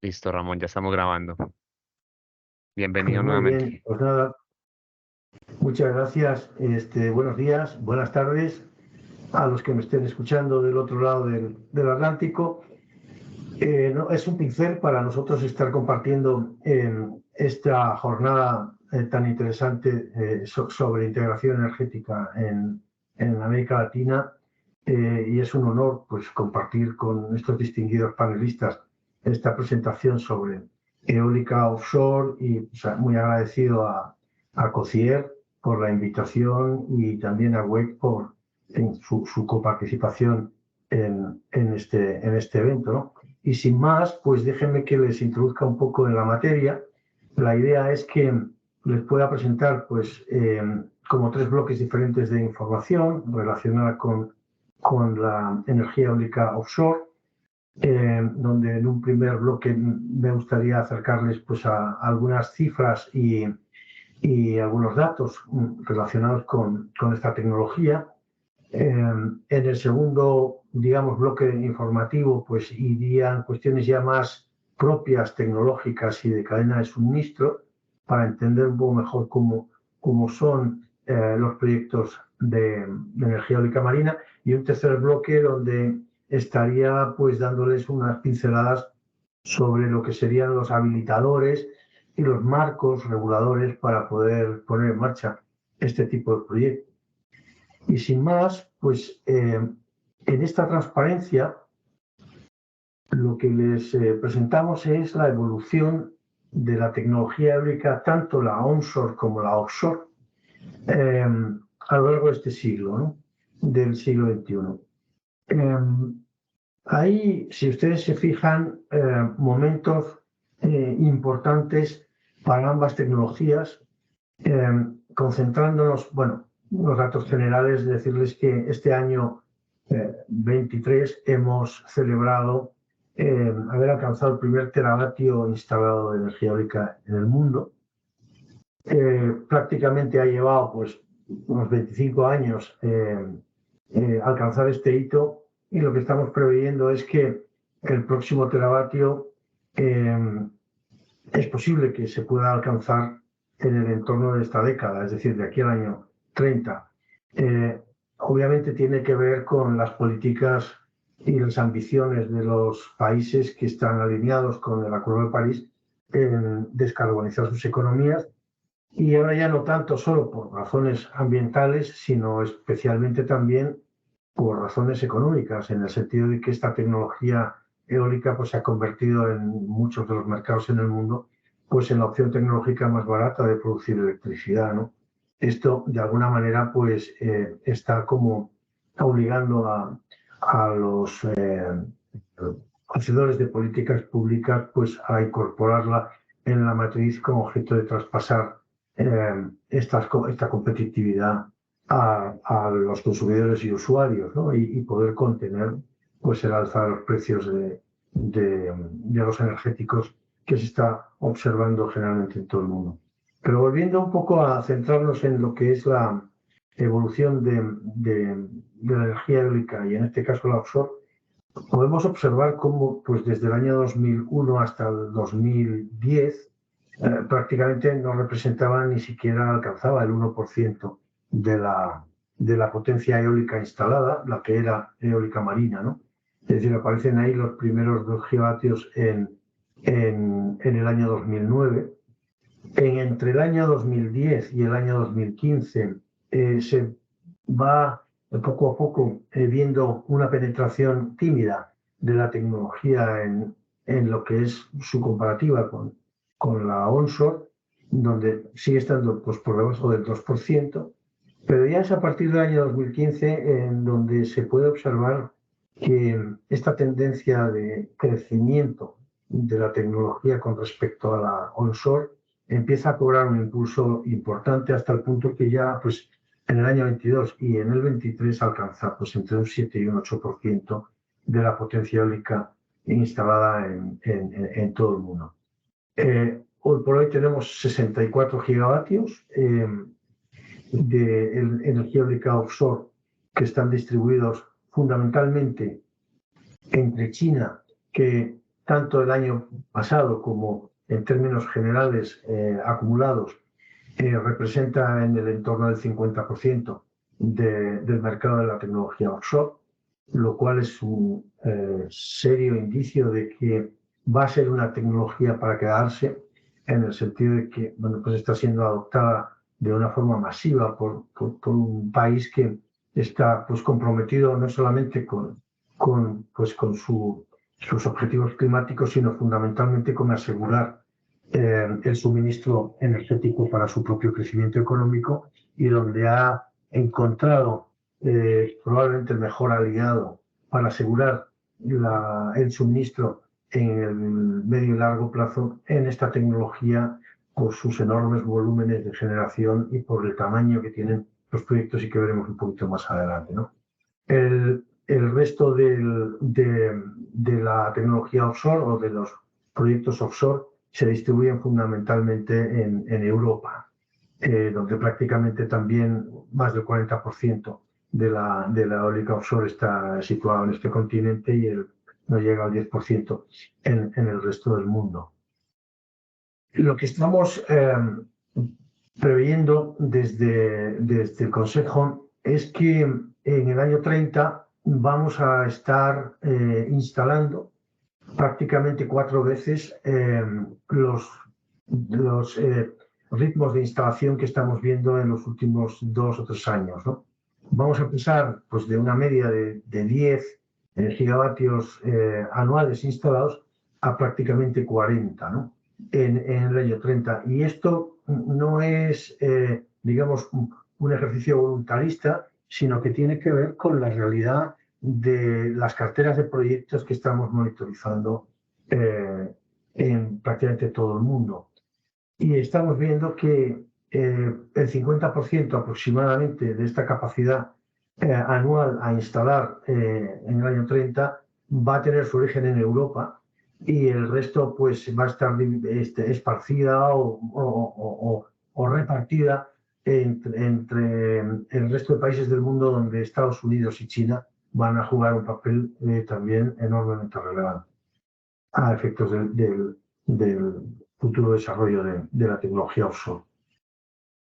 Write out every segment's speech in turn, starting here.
Listo, Ramón, ya estamos grabando. Pues Bienvenido muy bien, nuevamente. pues nada, muchas gracias. Buenos días, buenas tardes a los que me estén escuchando del otro lado del Atlántico. Es un placer para nosotros estar compartiendo en esta jornada tan interesante sobre integración energética en América Latina. Y es un honor pues, compartir con estos distinguidos panelistas esta presentación sobre eólica offshore y muy agradecido a COCIER por la invitación y también a WEC por su coparticipación en este evento, ¿no? Y sin más, pues déjenme que les introduzca un poco en la materia. La idea es que les pueda presentar pues, como tres bloques diferentes de información relacionada con la energía eólica offshore, donde en un primer bloque me gustaría acercarles pues, a algunas cifras y algunos datos relacionados con esta tecnología. En el segundo, digamos, bloque informativo, pues irían cuestiones ya más propias tecnológicas y de cadena de suministro para entender un poco mejor cómo son los proyectos de energía eólica marina, y un tercer bloque donde estaría pues dándoles unas pinceladas sobre lo que serían los habilitadores y los marcos reguladores para poder poner en marcha este tipo de proyectos. Y sin más, pues en esta transparencia lo que les presentamos es la evolución de la tecnología eólica, tanto la onshore como la offshore, a lo largo de este siglo, ¿no? Del siglo XXI. Hay, si ustedes se fijan, momentos importantes para ambas tecnologías, concentrándonos, bueno, los datos generales, decirles que este año 23 hemos celebrado haber alcanzado el primer teravatio instalado de energía eólica en el mundo. Prácticamente ha llevado pues, unos 25 años alcanzar este hito, y lo que estamos preveyendo es que el próximo teravatio es posible que se pueda alcanzar en el entorno de esta década, es decir, de aquí al año 30. Obviamente tiene que ver con las políticas y las ambiciones de los países que están alineados con el Acuerdo de París en descarbonizar sus economías, y ahora ya no tanto solo por razones ambientales, sino especialmente también por razones económicas, en el sentido de que esta tecnología eólica pues, se ha convertido en muchos de los mercados en el mundo pues, en la opción tecnológica más barata de producir electricidad, ¿no? Esto, de alguna manera, pues, está como obligando a los hacedores de políticas públicas pues, a incorporarla en la matriz con objeto de traspasar esta competitividad a los consumidores y usuarios, ¿no? Y poder contener pues, el alza de los precios de los energéticos que se está observando generalmente en todo el mundo. Pero volviendo un poco a centrarnos en lo que es la evolución de la energía eólica, y en este caso la offshore, podemos observar cómo pues, desde el año 2001 hasta el 2010 prácticamente no representaba, ni siquiera alcanzaba el 1% de la potencia eólica instalada, la que era eólica marina, ¿no? Es decir, aparecen ahí los primeros 2 gigavatios en el año 2009. Entre el año 2010 y el año 2015 se va poco a poco viendo una penetración tímida de la tecnología en lo que es su comparativa con la onshore, donde sigue estando pues, por debajo del 2%, pero ya es a partir del año 2015 en donde se puede observar que esta tendencia de crecimiento de la tecnología con respecto a la onshore empieza a cobrar un impulso importante, hasta el punto que ya pues, en el año 22 y en el 23 alcanza pues, entre un 7 y un 8% de la potencia eólica instalada en todo el mundo. Hoy por hoy tenemos 64 gigavatios de energía eólica offshore que están distribuidos fundamentalmente entre China, que tanto el año pasado como en términos generales acumulados, representa en el entorno del 50% del mercado de la tecnología offshore, lo cual es un serio indicio de que va a ser una tecnología para quedarse, en el sentido de que bueno, pues está siendo adoptada de una forma masiva por un país que está pues, comprometido no solamente con sus objetivos climáticos, sino fundamentalmente con asegurar el suministro energético para su propio crecimiento económico, y donde ha encontrado probablemente el mejor aliado para asegurar el suministro en el medio y largo plazo en esta tecnología, por sus enormes volúmenes de generación y por el tamaño que tienen los proyectos, y que veremos un poquito más adelante, ¿no? El resto de la tecnología offshore o de los proyectos offshore se distribuyen fundamentalmente en Europa, donde prácticamente también más del 40% de la eólica offshore está situado en este continente, y no llega al 10% en el resto del mundo. Lo que estamos preveyendo desde el Consejo es que en el año 30 vamos a estar instalando prácticamente 4 veces los ritmos de instalación que estamos viendo en los últimos 2 o 3 años, ¿no? Vamos a pasar pues, de una media de 10 gigavatios anuales instalados a prácticamente 40, ¿no? en el año 30. Y esto no es, digamos, un ejercicio voluntarista, sino que tiene que ver con la realidad de las carteras de proyectos que estamos monitorizando en prácticamente todo el mundo. Y estamos viendo que el 50% aproximadamente de esta capacidad anual a instalar en el año 30 va a tener su origen en Europa, y el resto pues va a estar esparcida o repartida entre el resto de países del mundo, donde Estados Unidos y China van a jugar un papel también enormemente relevante a efectos del futuro desarrollo de la tecnología offshore.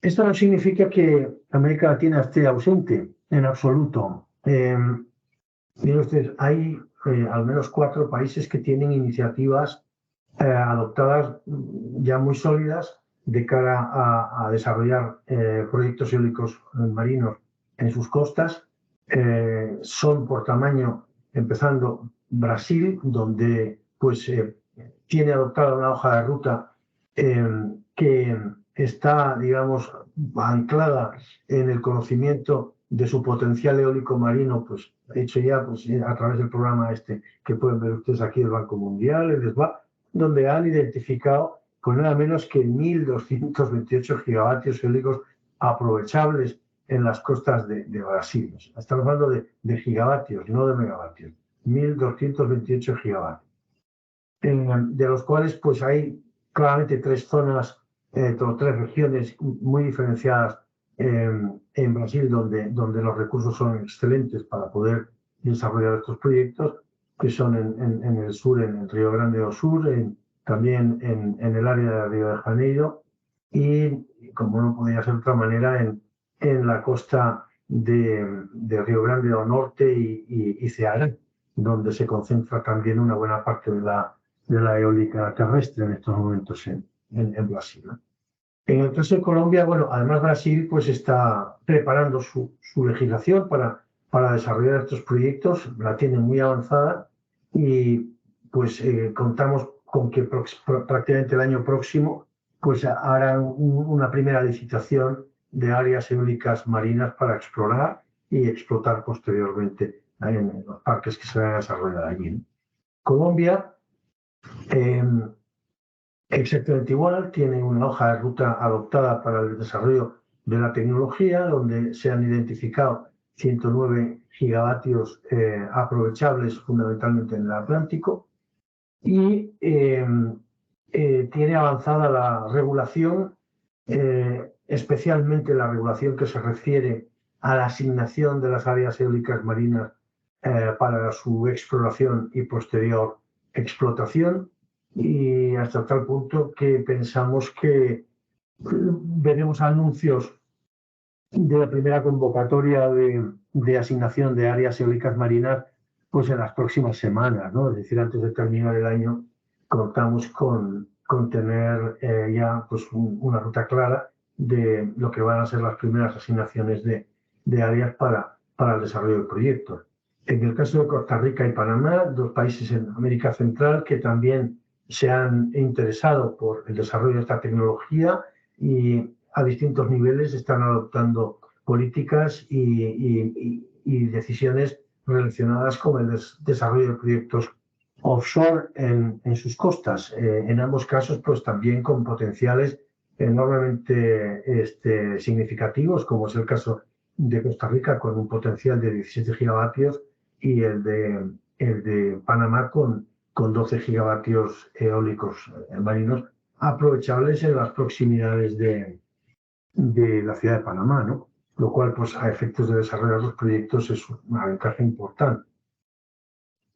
Esto no significa que América Latina esté ausente en absoluto. Miren ustedes, hay al menos 4 países que tienen iniciativas adoptadas ya muy sólidas de cara a desarrollar proyectos eólicos marinos en sus costas. Son por tamaño, empezando Brasil, donde pues tiene adoptada una hoja de ruta que está, digamos, anclada en el conocimiento de su potencial eólico marino, pues hecho ya pues, a través del programa que pueden ver ustedes aquí del Banco Mundial, el SBA, donde han identificado con nada menos que 1.228 gigavatios eólicos aprovechables en las costas de Brasil. Estamos hablando de gigavatios, no de megavatios. 1.228 gigavatios. De los cuales pues hay claramente 3 zonas, 3 regiones muy diferenciadas en Brasil, donde los recursos son excelentes para poder desarrollar estos proyectos, que son en el sur, en el Río Grande do Sur, también en el área de Río de Janeiro, y como no podía ser de otra manera, en la costa de Río Grande do Norte y Ceará, donde se concentra también una buena parte de la eólica terrestre en estos momentos en Brasil, ¿no? En el caso de Colombia, bueno, además Brasil pues está preparando su legislación para desarrollar estos proyectos, la tiene muy avanzada, y pues contamos con que prácticamente el año próximo pues harán una primera licitación de áreas eólicas marinas para explorar y explotar posteriormente en los parques que se van a desarrollar allí, ¿no? Colombia, exactamente igual, tiene una hoja de ruta adoptada para el desarrollo de la tecnología, donde se han identificado 109 gigavatios aprovechables fundamentalmente en el Atlántico, y tiene avanzada la regulación, especialmente la regulación que se refiere a la asignación de las áreas eólicas marinas para su exploración y posterior explotación, y hasta tal punto que pensamos que veremos anuncios de la primera convocatoria de asignación de áreas eólicas marinas pues en las próximas semanas, ¿no? Es decir, antes de terminar el año contamos con tener ya pues una ruta clara de lo que van a ser las primeras asignaciones de áreas para el desarrollo del proyecto. En el caso de Costa Rica y Panamá, dos países en América Central que también se han interesado por el desarrollo de esta tecnología y a distintos niveles están adoptando políticas y decisiones relacionadas con el desarrollo de proyectos offshore en sus costas. En ambos casos, pues también con potenciales enormemente significativos, como es el caso de Costa Rica, con un potencial de 17 gigavatios, y el de Panamá con 12 gigavatios eólicos marinos aprovechables en las proximidades de la ciudad de Panamá, ¿no? Lo cual, pues, a efectos de desarrollar los proyectos es una ventaja importante.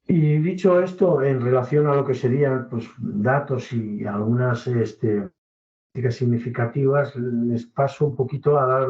Y dicho esto, en relación a lo que serían pues, datos y algunas significativas, les paso un poquito a dar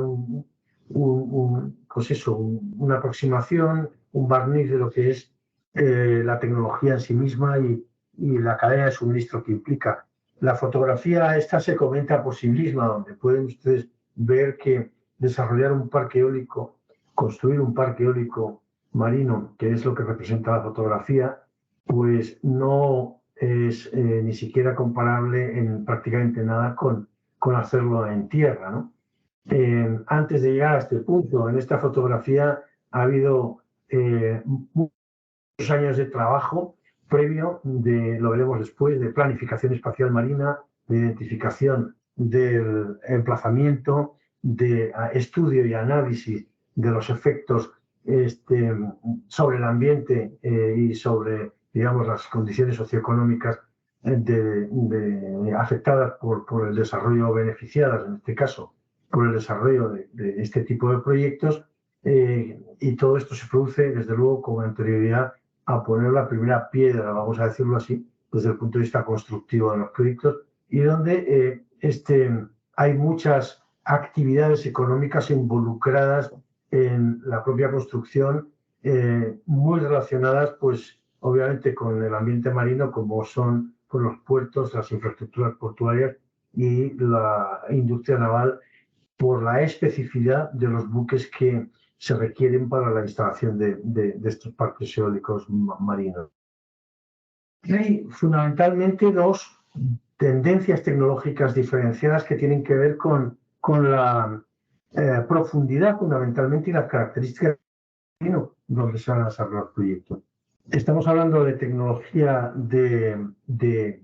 pues eso, una aproximación, un barniz de lo que es la tecnología en sí misma y la cadena de suministro que implica. La fotografía esta se comenta por sí misma, donde pueden ustedes ver que desarrollar un parque eólico, construir un parque eólico marino, que es lo que representa la fotografía, pues no es ni siquiera comparable en prácticamente nada con hacerlo en tierra, ¿no? Antes de llegar a este punto, en esta fotografía ha habido muchos años de trabajo previo, lo veremos después, de planificación espacial marina, de identificación del emplazamiento, de estudio y análisis de los efectos sobre el ambiente y sobre, digamos, las condiciones socioeconómicas afectadas por el desarrollo, beneficiadas en este caso por el desarrollo de este tipo de proyectos, y todo esto se produce desde luego con anterioridad a poner la primera piedra, vamos a decirlo así, desde el punto de vista constructivo de los proyectos, y donde hay muchas actividades económicas involucradas en la propia construcción, muy relacionadas, pues, obviamente con el ambiente marino, como son pues, los puertos, las infraestructuras portuarias y la industria naval, por la especificidad de los buques que se requieren para la instalación de estos parques eólicos marinos. Hay fundamentalmente dos tendencias tecnológicas diferenciadas que tienen que ver con la profundidad fundamentalmente y las características donde se van a desarrollar los proyectos. Estamos hablando de tecnología de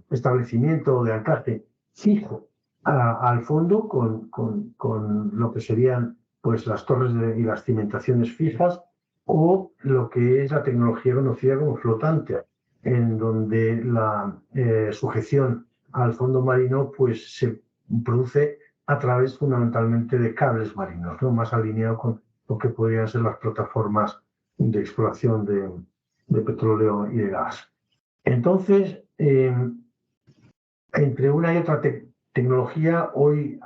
establecimiento o de anclaje fijo al fondo con lo que serían pues, las torres y las cimentaciones fijas, o lo que es la tecnología conocida como flotante, en donde la sujeción al fondo marino pues, se produce a través fundamentalmente de cables marinos, ¿no? Más alineado con lo que podrían ser las plataformas de exploración de petróleo y de gas. Entonces, entre una y otra tecnología, hoy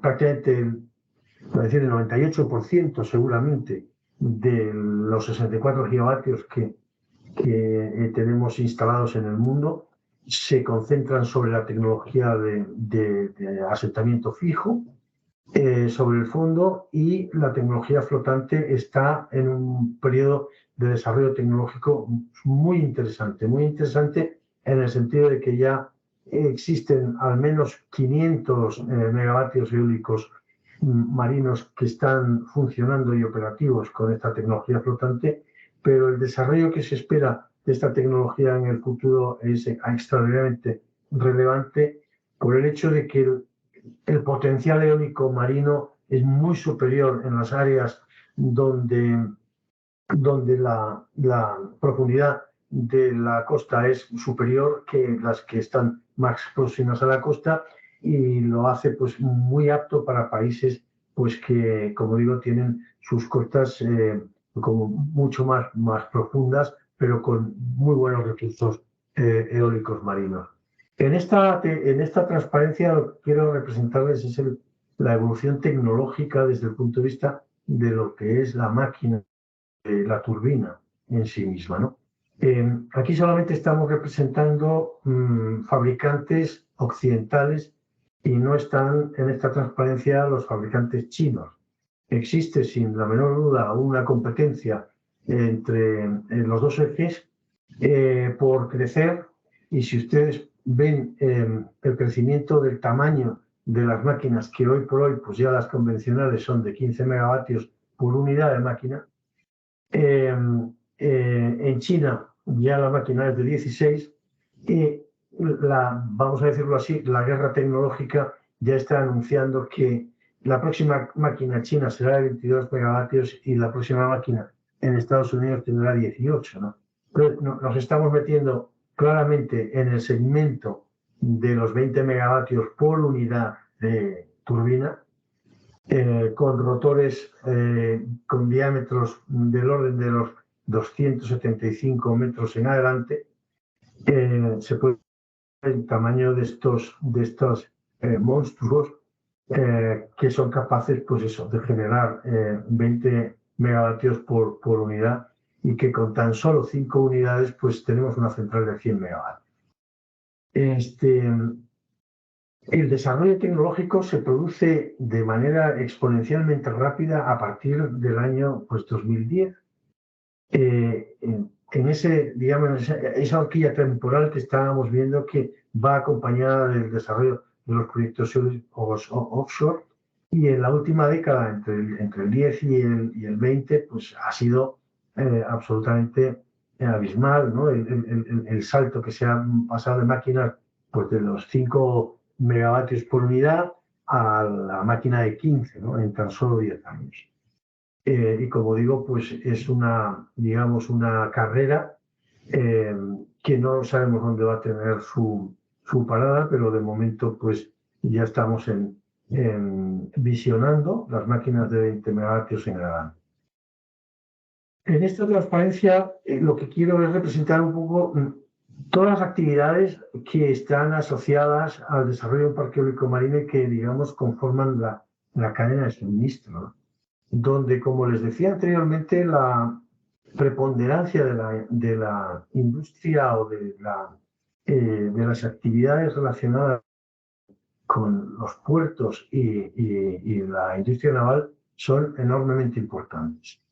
prácticamente el 98% seguramente de los 64 gigavatios que tenemos instalados en el mundo se concentran sobre la tecnología de asentamiento fijo, sobre el fondo, y la tecnología flotante está en un periodo de desarrollo tecnológico muy interesante en el sentido de que ya existen al menos 500 megavatios eólicos marinos que están funcionando y operativos con esta tecnología flotante, pero el desarrollo que se espera de esta tecnología en el futuro es extraordinariamente relevante por el hecho de que el potencial eólico marino es muy superior en las áreas donde la profundidad de la costa es superior que las que están más próximas a la costa, y lo hace pues muy apto para países pues que, como digo, tienen sus costas como mucho más profundas, pero con muy buenos recursos eólicos marinos. En esta transparencia lo que quiero representarles es la evolución tecnológica desde el punto de vista de lo que es la máquina, la turbina en sí misma, ¿no? Aquí solamente estamos representando fabricantes occidentales y no están en esta transparencia los fabricantes chinos. Existe sin la menor duda una competencia entre los dos ejes por crecer, y si ustedes ven el crecimiento del tamaño de las máquinas, que hoy por hoy pues ya las convencionales son de 15 megavatios por unidad de máquina, en China ya la máquina es de 16 y vamos a decirlo así, la guerra tecnológica ya está anunciando que la próxima máquina china será de 22 megavatios y la próxima máquina en Estados Unidos tendrá 18, ¿no? Entonces, nos estamos metiendo claramente en el segmento de los 20 megavatios por unidad de turbina, con rotores con diámetros del orden de los 275 metros en adelante. Se puede ver el tamaño de estos monstruos que son capaces, pues eso, de generar 20 megavatios por unidad, y que con tan solo 5 unidades pues tenemos una central de 100 megavatios. El desarrollo tecnológico se produce de manera exponencialmente rápida a partir del año 2010. En esa horquilla temporal que estábamos viendo, que va acompañada del desarrollo de los proyectos offshore, y en la última década, entre el 10 y el 20, pues ha sido absolutamente abismal, ¿no? El salto que se ha pasado de máquinas pues de los 5 megavatios por unidad a la máquina de 15, ¿no? En tan solo 10 años. Y como digo, pues es una carrera que no sabemos dónde va a tener su parada, pero de momento pues ya estamos visionando las máquinas de 20 megavatios en adelante. En esta transparencia lo que quiero es representar un poco todas las actividades que están asociadas al desarrollo de un parque eólico marino y que, digamos, conforman la cadena de suministro, ¿no? Donde, como les decía anteriormente, la preponderancia de la industria o de las actividades relacionadas con los puertos y la industria naval son enormemente importantes.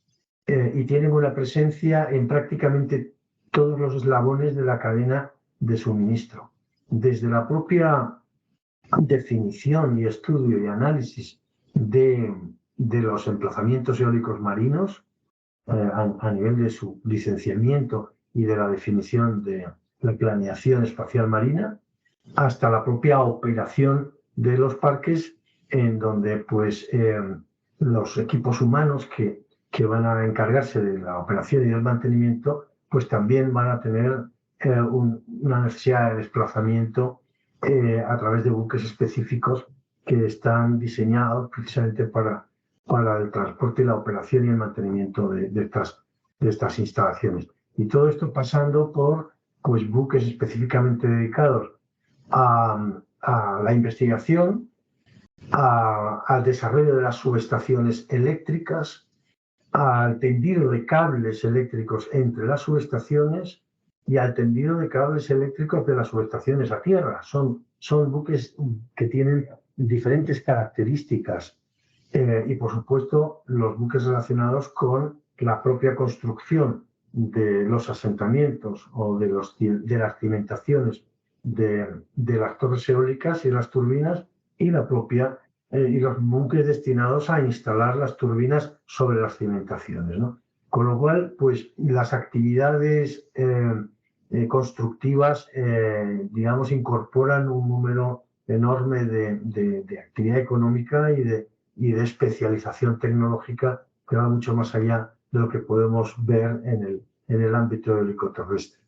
Y tienen una presencia en prácticamente todos los eslabones de la cadena de suministro. Desde la propia definición y estudio y análisis de los emplazamientos eólicos marinos, a nivel de su licenciamiento y de la definición de la planeación espacial marina, hasta la propia operación de los parques, en donde pues los equipos humanos que van a encargarse de la operación y del mantenimiento, pues también van a tener una necesidad de desplazamiento a través de buques específicos que están diseñados precisamente para el transporte y la operación y el mantenimiento de estas instalaciones. Y todo esto pasando por pues buques específicamente dedicados a la investigación, al desarrollo de las subestaciones eléctricas, al tendido de cables eléctricos entre las subestaciones y al tendido de cables eléctricos de las subestaciones a tierra. Son buques que tienen diferentes características y, por supuesto, los buques relacionados con la propia construcción de los asentamientos o de las cimentaciones de las torres eólicas y las turbinas, y la propia y los buques destinados a instalar las turbinas sobre las cimentaciones, ¿no? Con lo cual, pues las actividades constructivas, digamos, incorporan un número enorme de actividad económica y de especialización tecnológica que va mucho más allá de lo que podemos ver en el ámbito eólico terrestre.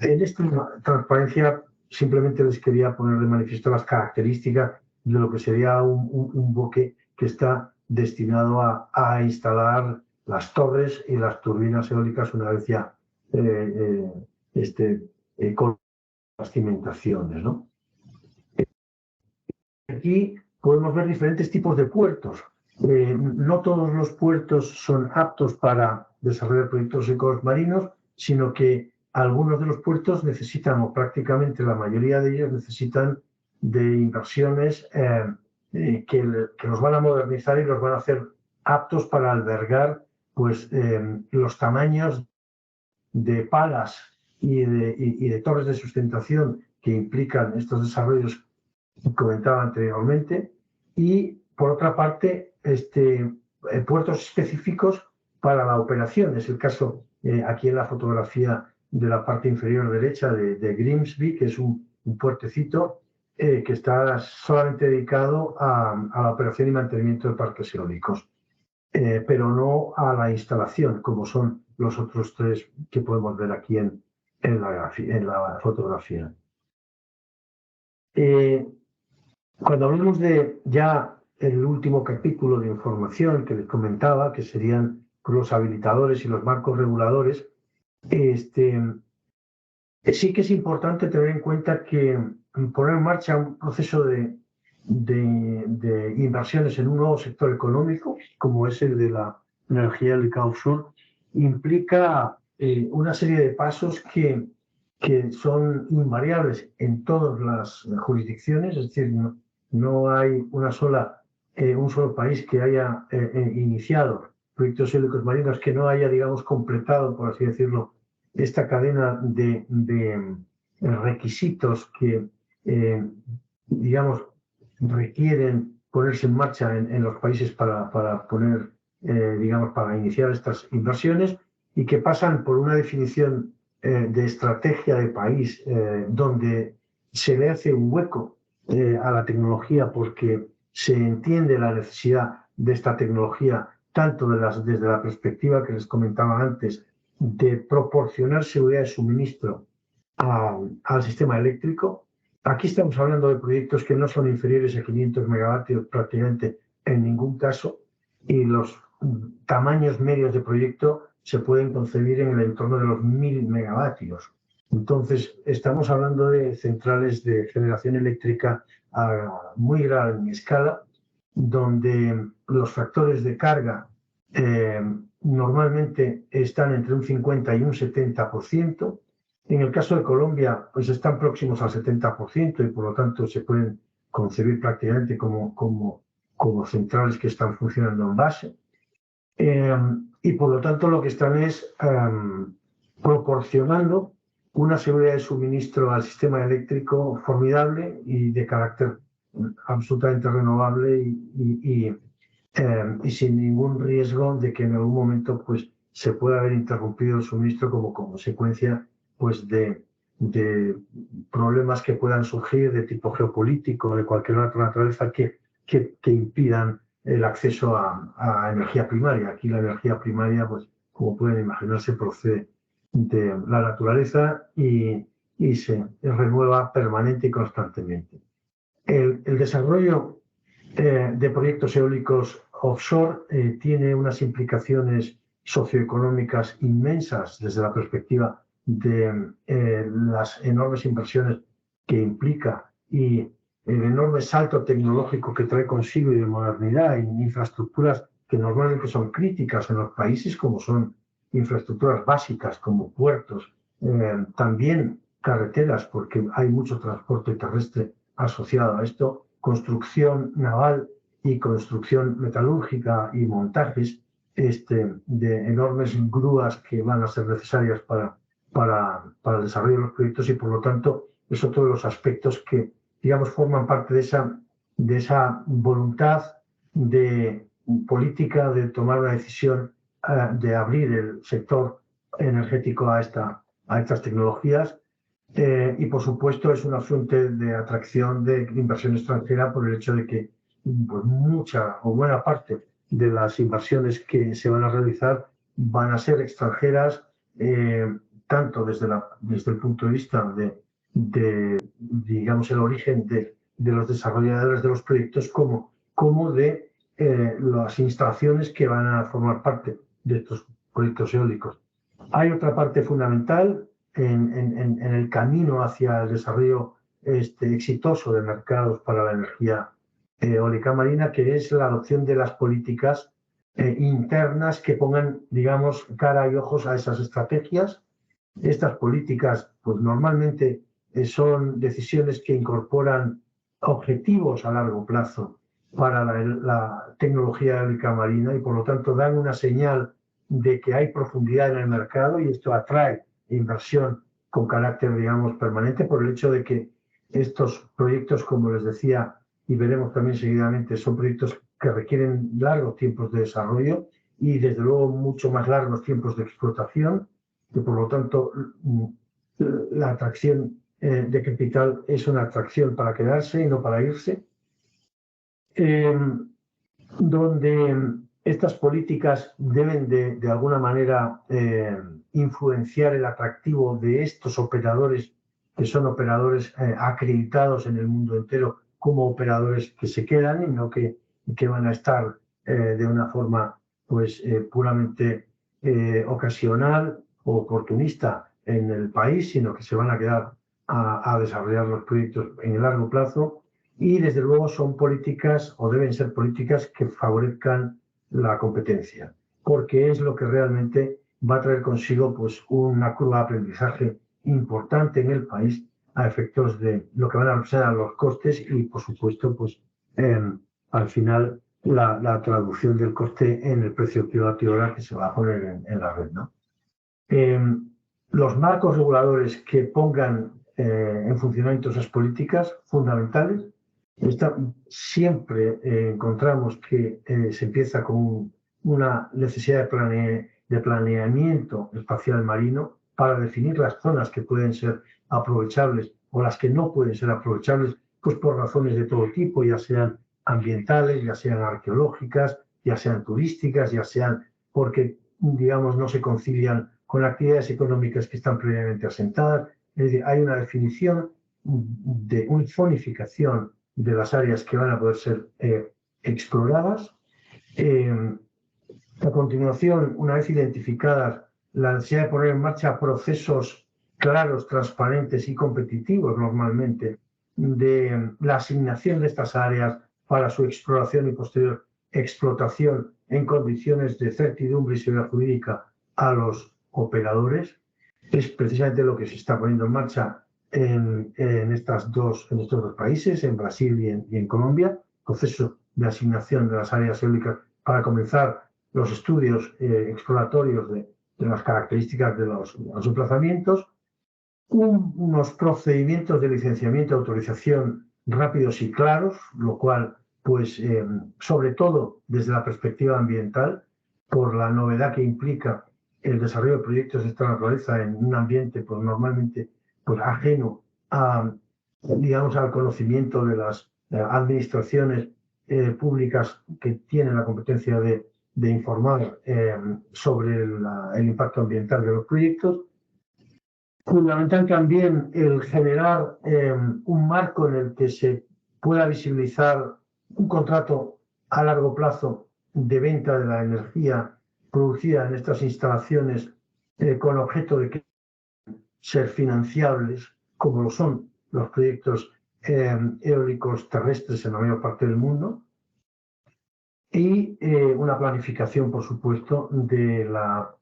En esta transparencia simplemente les quería poner de manifiesto las características de lo que sería un buque que está destinado a instalar las torres y las turbinas eólicas una vez ya con las cimentaciones, ¿no? Aquí podemos ver diferentes tipos de puertos. No todos los puertos son aptos para desarrollar proyectos eólicos marinos, sino que algunos de los puertos necesitan, o prácticamente la mayoría de ellos necesitan de inversiones que los van a modernizar y los van a hacer aptos para albergar pues, los tamaños de palas y de torres de sustentación que implican estos desarrollos que comentaba anteriormente, y por otra parte puertos específicos para la operación. Es el caso aquí en la fotografía de la parte inferior derecha de Grimsby, que es un puertecito que está solamente dedicado a la operación y mantenimiento de parques eólicos, pero no a la instalación, como son los otros tres que podemos ver aquí en la fotografía. Cuando hablamos de ya el último capítulo de información que les comentaba, que serían los habilitadores y los marcos reguladores, sí que es importante tener en cuenta que poner en marcha un proceso de inversiones en un nuevo sector económico, como es el de la energía eólica offshore, implica una serie de pasos que son invariables en todas las jurisdicciones, es decir, no hay un solo país que haya iniciado proyectos eólicos marinos que no haya, digamos, completado, por así decirlo, esta cadena de requisitos que, digamos, requieren ponerse en marcha en los países para poner, digamos, para iniciar estas inversiones, y que pasan por una definición de estrategia de país donde se le hace un hueco a la tecnología porque se entiende la necesidad de esta tecnología tanto desde la perspectiva que les comentaba antes de proporcionar seguridad de suministro al sistema eléctrico. Aquí estamos hablando de proyectos que no son inferiores a 500 megavatios prácticamente en ningún caso, y los tamaños medios de proyecto se pueden concebir en el entorno de los 1000 megavatios. Entonces, estamos hablando de centrales de generación eléctrica a muy gran escala, donde los factores de carga normalmente están entre un 50 y un 70%. En el caso de Colombia, pues están próximos al 70% y por lo tanto se pueden concebir prácticamente como centrales que están funcionando en base. Y por lo tanto lo que están es proporcionando una seguridad de suministro al sistema eléctrico formidable y de carácter absolutamente renovable y sin ningún riesgo de que en algún momento pues, se pueda haber interrumpido el suministro como consecuencia pues, de problemas que puedan surgir de tipo geopolítico o de cualquier otra naturaleza que impidan el acceso a energía primaria. Aquí la energía primaria, pues, como pueden imaginarse, procede de la naturaleza y se renueva permanente y constantemente. El desarrollo de proyectos eólicos offshore tiene unas implicaciones socioeconómicas inmensas desde la perspectiva de las enormes inversiones que implica y el enorme salto tecnológico que trae consigo y de modernidad en infraestructuras que normalmente son críticas en los países, como son infraestructuras básicas como puertos, también carreteras, porque hay mucho transporte terrestre asociado a esto, construcción naval y construcción metalúrgica y montajes de enormes grúas que van a ser necesarias para el desarrollo de los proyectos, y por lo tanto es otro de los aspectos que, digamos, forman parte de esa voluntad de política de tomar una decisión de abrir el sector energético a estas tecnologías. Y por supuesto es una fuente de atracción de inversión extranjera por el hecho de que pues, mucha o buena parte de las inversiones que se van a realizar van a ser extranjeras, tanto desde el punto de vista de digamos, el origen de los desarrolladores de los proyectos como de las instalaciones que van a formar parte de estos proyectos eólicos. Hay otra parte fundamental en el camino hacia el desarrollo exitoso de mercados para la energía eólica marina, que es la adopción de las políticas internas que pongan, digamos, cara y ojos a esas estrategias. Estas políticas, pues normalmente son decisiones que incorporan objetivos a largo plazo para la tecnología eólica marina y por lo tanto dan una señal de que hay profundidad en el mercado y esto atrae inversión con carácter, digamos, permanente por el hecho de que estos proyectos, como les decía, y veremos también seguidamente, son proyectos que requieren largos tiempos de desarrollo y desde luego mucho más largos tiempos de explotación, y por lo tanto la atracción de capital es una atracción para quedarse y no para irse, donde estas políticas deben de alguna manera influenciar el atractivo de estos operadores, que son operadores acreditados en el mundo entero como operadores que se quedan y no que van a estar de una forma pues puramente ocasional o oportunista en el país, sino que se van a quedar a desarrollar los proyectos en el largo plazo. Y desde luego son políticas o deben ser políticas que favorezcan la competencia, porque es lo que realmente va a traer consigo pues una curva de aprendizaje importante en el país a efectos de lo que van a representar los costes y por supuesto pues al final la traducción del coste en el precio kilovatio-hora que se va a poner en la red, ¿no? Los marcos reguladores que pongan en funcionamiento esas políticas fundamentales. Siempre encontramos que se empieza con una necesidad de planeamiento espacial marino para definir las zonas que pueden ser aprovechables o las que no pueden ser aprovechables, pues por razones de todo tipo, ya sean ambientales, ya sean arqueológicas, ya sean turísticas, ya sean porque, digamos, no se concilian con actividades económicas que están previamente asentadas. Es decir, hay una definición de una zonificación de las áreas que van a poder ser exploradas. A continuación, una vez identificadas, la necesidad de poner en marcha procesos claros, transparentes y competitivos normalmente de la asignación de estas áreas para su exploración y posterior explotación en condiciones de certidumbre y seguridad jurídica a los operadores. Es precisamente lo que se está poniendo en marcha en estos dos países, en Brasil y en Colombia, proceso de asignación de las áreas eólicas para comenzar los estudios exploratorios de las características de los emplazamientos, unos procedimientos de licenciamiento y autorización rápidos y claros, lo cual, pues, sobre todo desde la perspectiva ambiental, por la novedad que implica el desarrollo de proyectos de esta naturaleza en un ambiente, pues, normalmente pues, ajeno a, digamos, al conocimiento de las administraciones públicas que tienen la competencia de informar sobre el impacto ambiental de los proyectos. Fundamental también el generar un marco en el que se pueda visibilizar un contrato a largo plazo de venta de la energía producida en estas instalaciones con objeto de que ser financiables, como lo son los proyectos eólicos terrestres en la mayor parte del mundo, y una planificación, por supuesto, de la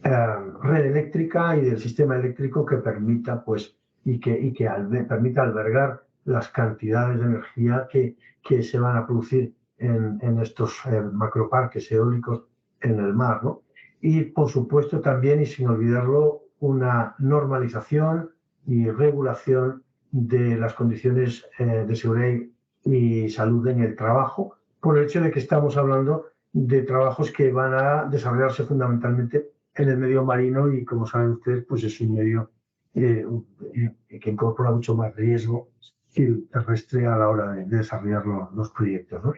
red eléctrica y del sistema eléctrico que permita, pues, permita albergar las cantidades de energía que se van a producir en estos macroparques eólicos en el mar, ¿no? Y, por supuesto, también, y sin olvidarlo, una normalización y regulación de las condiciones de seguridad y salud en el trabajo, por el hecho de que estamos hablando de trabajos que van a desarrollarse fundamentalmente en el medio marino y, como saben ustedes, pues es un medio que incorpora mucho más riesgo que el terrestre a la hora de desarrollar los proyectos, ¿no?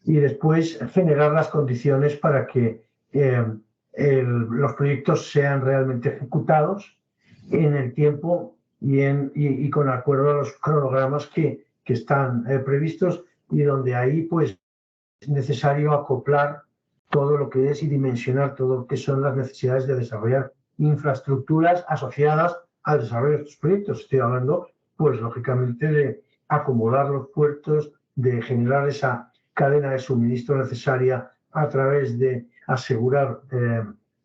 Y después generar las condiciones para que los proyectos sean realmente ejecutados en el tiempo y con acuerdo a los cronogramas que están previstos y donde ahí pues es necesario acoplar todo lo que es y dimensionar todo lo que son las necesidades de desarrollar infraestructuras asociadas al desarrollo de estos proyectos. Estoy hablando, pues lógicamente, de acomodar los puertos, de generar esa cadena de suministro necesaria a través de asegurar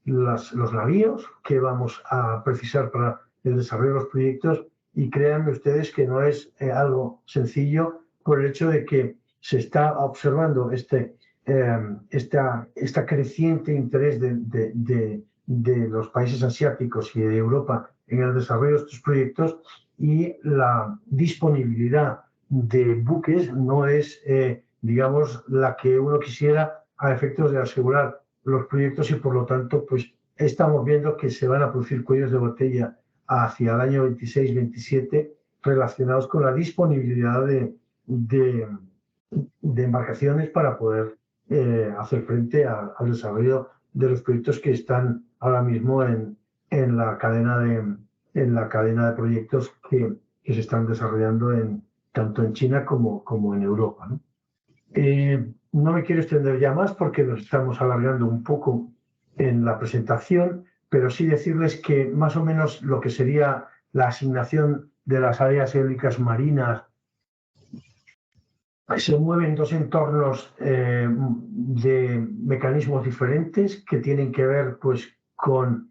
los navíos que vamos a precisar para el desarrollo de los proyectos. Y créanme ustedes que no es algo sencillo por el hecho de que se está observando esta creciente interés de los países asiáticos y de Europa en el desarrollo de estos proyectos, y la disponibilidad de buques no es, digamos, la que uno quisiera a efectos de asegurar los proyectos, y por lo tanto, pues estamos viendo que se van a producir cuellos de botella hacia el año 26-27 relacionados con la disponibilidad de embarcaciones para poder hacer frente al desarrollo de los proyectos que están ahora mismo en la cadena de proyectos que se están desarrollando tanto en China como en Europa, ¿no? No me quiero extender ya más porque nos estamos alargando un poco en la presentación, pero sí decirles que más o menos lo que sería la asignación de las áreas eólicas marinas se mueven en dos entornos de mecanismos diferentes que tienen que ver, pues, con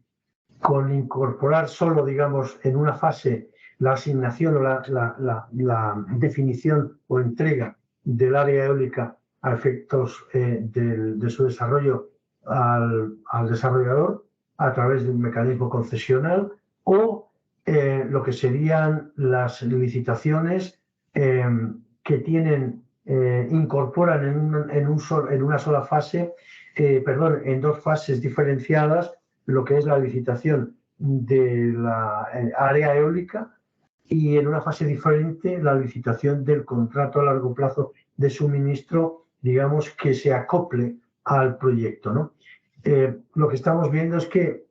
incorporar solo, digamos, en una fase la asignación o la definición o entrega del área eólica a efectos de su desarrollo al desarrollador a través de un mecanismo concesional, o lo que serían las licitaciones que incorporan en una sola fase, en dos fases diferenciadas, lo que es la licitación de la área eólica, y en una fase diferente la licitación del contrato a largo plazo de suministro, digamos, que se acople al proyecto, ¿no? Lo que estamos viendo es que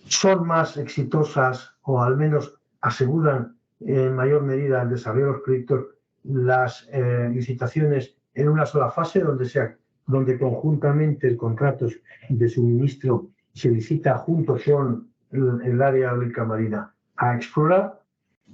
son más exitosas, o al menos aseguran en mayor medida el desarrollo de los proyectos, las licitaciones en una sola fase, donde conjuntamente el contrato de suministro se licita junto con el área eólica marina a explorar.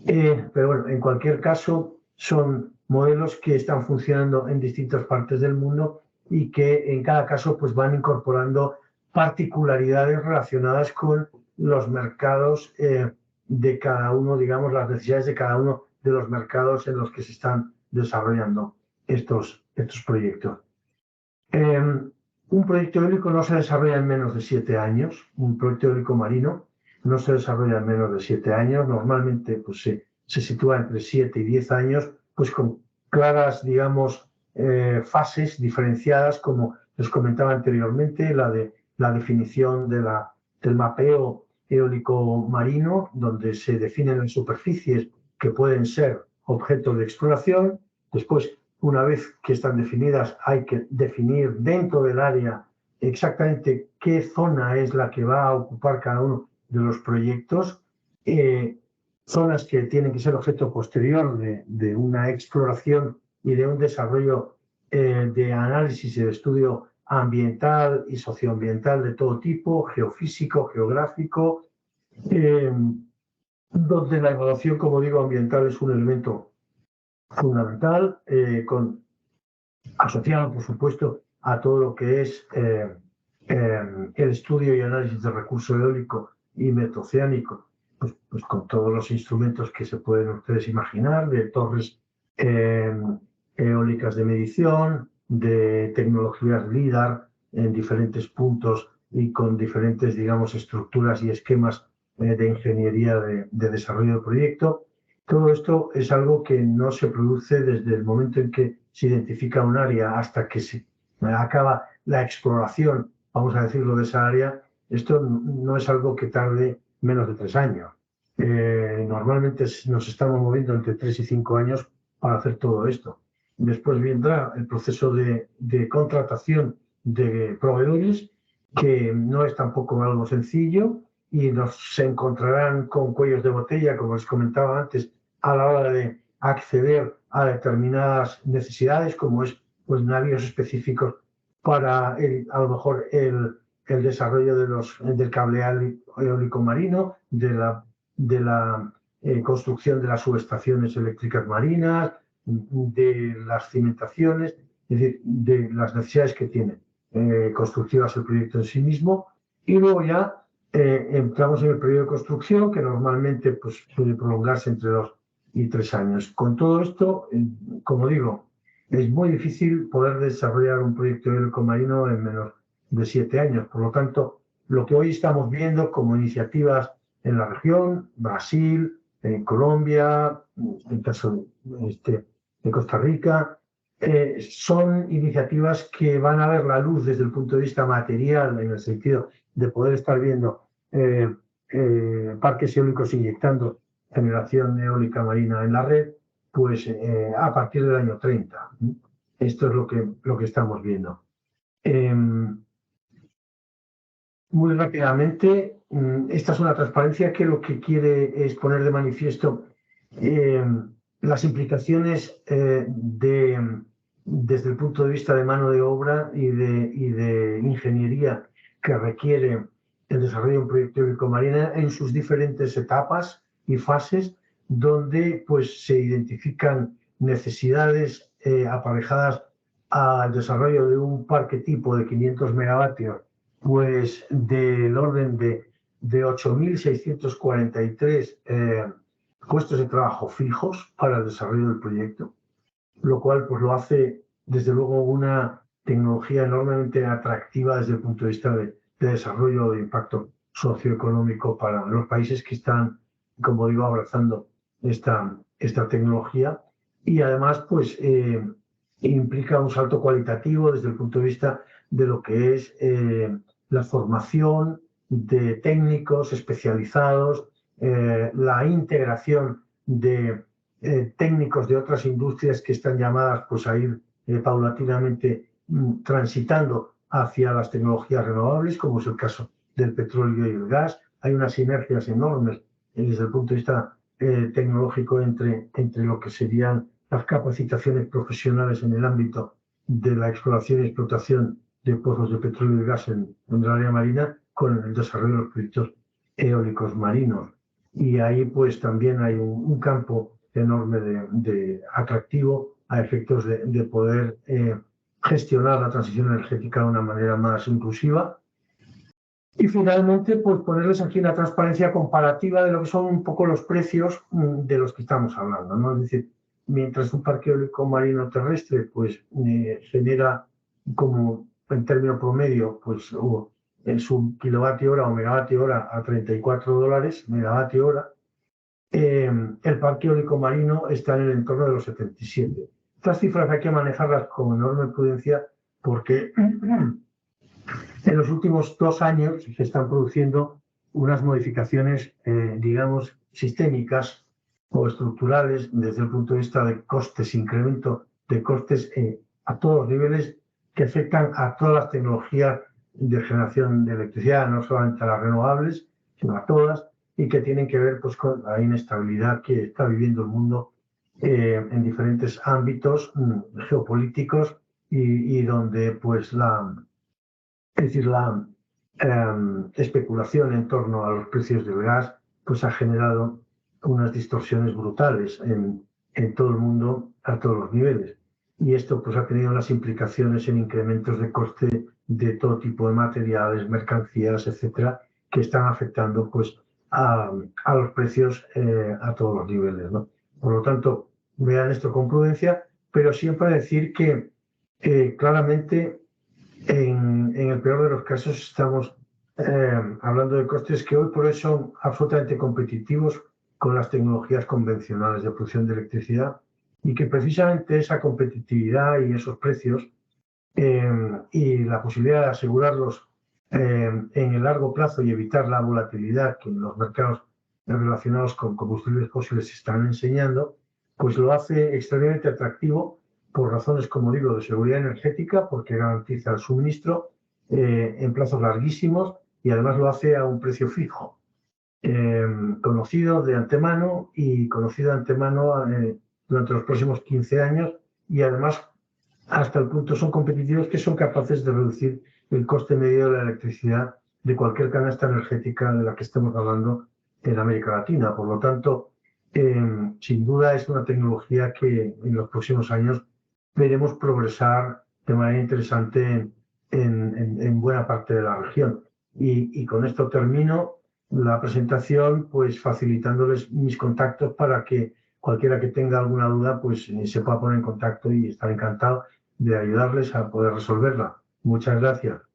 Pero bueno, en cualquier caso, son modelos que están funcionando en distintas partes del mundo y que en cada caso pues van incorporando particularidades relacionadas con los mercados de cada uno, digamos, las necesidades de cada uno de los mercados en los que se están desarrollando estos proyectos. Un proyecto eólico no se desarrolla en menos de 7 años. Un proyecto eólico marino no se desarrolla en menos de 7 años. Normalmente pues, se sitúa entre 7 y 10 años, pues con claras, digamos, fases diferenciadas, como les comentaba anteriormente, la definición del mapeo eólico marino, donde se definen las superficies que pueden ser objeto de exploración. Después, una vez que están definidas, hay que definir dentro del área exactamente qué zona es la que va a ocupar cada uno de los proyectos, zonas que tienen que ser objeto posterior de una exploración y de un desarrollo de análisis y de estudio ambiental y socioambiental de todo tipo, geofísico, geográfico, donde la evaluación, como digo, ambiental es un elemento fundamental, asociado, por supuesto, a todo lo que es el estudio y análisis del recurso eólico y metoceánico, pues con todos los instrumentos que se pueden ustedes imaginar, de torres eólicas de medición, de tecnologías LIDAR en diferentes puntos y con diferentes, digamos, estructuras y esquemas de ingeniería de desarrollo del proyecto. Todo esto es algo que no se produce desde el momento en que se identifica un área hasta que se acaba la exploración, vamos a decirlo, de esa área. Esto no es algo que tarde menos de 3 años. Normalmente nos estamos moviendo entre 3 y 5 años para hacer todo esto. Después vendrá el proceso de contratación de proveedores, que no es tampoco algo sencillo, y se encontrarán con cuellos de botella, como les comentaba antes, a la hora de acceder a determinadas necesidades, como es pues navíos específicos para a lo mejor el desarrollo del cable eólico marino, de la construcción de las subestaciones eléctricas marinas, de las cimentaciones, es decir, de las necesidades que tiene constructivas el proyecto en sí mismo. Y luego ya entramos en el periodo de construcción, que normalmente pues, suele prolongarse entre 2 y 3 años. Con todo esto, como digo, es muy difícil poder desarrollar un proyecto eólico marino en menos de 7 años. Por lo tanto, lo que hoy estamos viendo como iniciativas en la región, Brasil, en Colombia, en el caso de Costa Rica, son iniciativas que van a ver la luz desde el punto de vista material, en el sentido de poder estar viendo parques eólicos inyectando generación eólica marina en la red, pues a partir del año 30. Esto es lo que estamos viendo. Muy rápidamente, esta es una transparencia que lo que quiere es poner de manifiesto las implicaciones desde el punto de vista de mano de obra y de ingeniería que requiere el desarrollo de un proyecto eólico marino en sus diferentes etapas y fases, donde pues, se identifican necesidades aparejadas al desarrollo de un parque tipo de 500 megavatios, pues del orden de 8.643 puestos de trabajo fijos para el desarrollo del proyecto, lo cual pues lo hace desde luego una tecnología enormemente atractiva desde el punto de vista de desarrollo de impacto socioeconómico para los países que están, como digo, abrazando esta tecnología. Y además pues implica un salto cualitativo desde el punto de vista de lo que es la formación de técnicos especializados, la integración de técnicos de otras industrias que están llamadas pues, a ir paulatinamente transitando hacia las tecnologías renovables, como es el caso del petróleo y el gas. Hay unas sinergias enormes desde el punto de vista tecnológico entre lo que serían las capacitaciones profesionales en el ámbito de la exploración y explotación de pozos de petróleo y gas en el área marina con el desarrollo de los proyectos eólicos marinos. Y ahí pues también hay un campo enorme de atractivo a efectos de poder gestionar la transición energética de una manera más inclusiva. Y finalmente, pues ponerles aquí una transparencia comparativa de lo que son un poco los precios de los que estamos hablando, ¿no? Es decir, mientras un parque eólico marino terrestre pues genera como en término promedio pues en su kilovatio hora o megavatio hora a $34 megavatio hora, el parque eólico marino está en el entorno de los 77. Estas cifras hay que manejarlas con enorme prudencia porque en los últimos 2 años se están produciendo unas modificaciones, digamos, sistémicas o estructurales desde el punto de vista de costes, incremento de costes a todos los niveles que afectan a todas las tecnologías de generación de electricidad, no solamente a las renovables, sino a todas, y que tienen que ver pues, con la inestabilidad que está viviendo el mundo en diferentes ámbitos geopolíticos y donde pues es decir, la especulación en torno a los precios del gas pues ha generado unas distorsiones brutales en todo el mundo a todos los niveles. Y esto pues ha tenido unas implicaciones en incrementos de coste de todo tipo de materiales, mercancías, etcétera, que están afectando pues a los precios a todos los niveles, ¿no? Por lo tanto, vean esto con prudencia, pero siempre decir que claramente en el peor de los casos estamos hablando de costes que hoy por hoy son absolutamente competitivos con las tecnologías convencionales de producción de electricidad y que precisamente esa competitividad y esos precios y la posibilidad de asegurarlos en el largo plazo y evitar la volatilidad que los mercados relacionados con combustibles fósiles están enseñando, pues lo hace extremadamente atractivo por razones, como digo, de seguridad energética, porque garantiza el suministro en plazos larguísimos y además lo hace a un precio fijo, conocido de antemano y conocido de antemano durante los próximos 15 años y además hasta el punto son competitivos que son capaces de reducir el coste medio de la electricidad de cualquier canasta energética de la que estemos hablando en América Latina. Por lo tanto, sin duda es una tecnología que en los próximos años veremos progresar de manera interesante en buena parte de la región. Y con esto termino la presentación, pues facilitándoles mis contactos para que cualquiera que tenga alguna duda, pues se pueda poner en contacto y estar encantado de ayudarles a poder resolverla. Muchas gracias.